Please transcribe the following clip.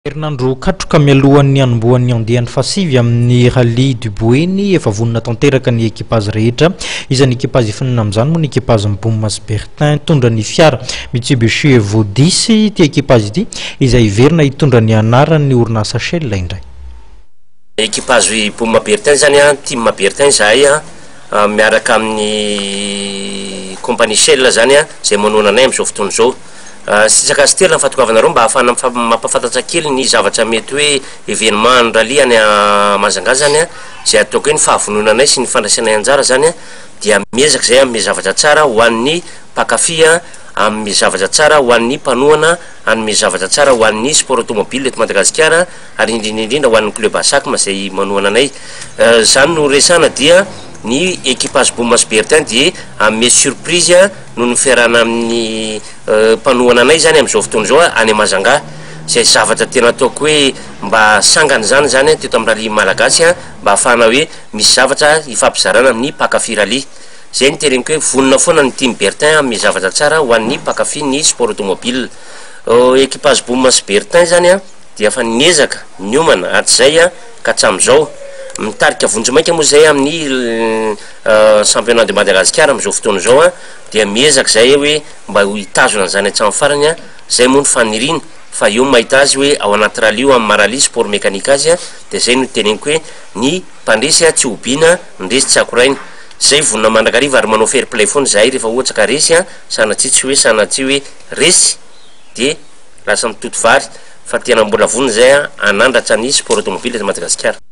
Herinandro katroka mialohan'ny hanombohan'ny andiany fasivy amin'ny rally du Boeny efa vonona tanteraka ny ekipazy rehetra izany ekipazy ifanina amin'izany moa ny ekipazy Bomas Bertin tondra ny fiara Mitsubishi Evo 10 ty ekipazy ity izay iverina hitondra ny anaran'ny orinasa Shell indray. Ekipazy Bomas Bertin zany team Bertin zahay miaraka amin'ny compagnie Shell zany zay manona anay amin'izao fotoana izao. Sisaka stela ny fatokavanareo mba ahafana mampafantatra kely ny zavatra mety hoe événement rally any Mazanga zany zay ataoko hoe ny fahavononanay sy ny fandraisanay anjara zany dia miezaka zay amin'ny zavatra tsara ho an'ny mpakafy amin'ny zavatra tsara ho an'ny mpanohana amin'ny zavatra tsara ho an'ny sport automobile eto Madagasikara ary indrindra ho an'ny club Asakma zay manohana anay. Zany no resana dia ny équipage Bomas Bertin dia amin'ny surprise no fiarahana amin'ny mpanohana anay zany amin'izao fotoana izao any Mazanga zay zavatra tena ataoko hoe mba sangany zany teto amin'ny rally malagasy mba ahafahana hoe misy zavatra ifampizarana amin'ny mpakafy rally. Zay ny teneniko hoe vonona foana ny team Bertin amin'ny zavatra tsara ho an'ny mpakafy ny sport automobile. Équipage Bomas Bertin zany dia efa niezaka niomana hatrizay ka hatramin'izao mitarika vonjimaika moa zay amin'ny championnat de Madagascar amin'izao fotoana izao dia miezaka zay hoe mba hitazona zany hatramin'ny farany zay moa ny faniriny fa eo mahita azy hoe ao anaty rally io amin'ny marally sport mécanique azy dia zay no teneniko hoe ny mpandresy tsy hobiana ndresy tsy akorainy zay vonona mandrakariva ary manao fair play foana zahay rehefa ohatra ka resy sanatsy hoe resy dia lasa mitoto vary fa tena mbola vonona zay anandratra ny sport automobile eto Madagasikara.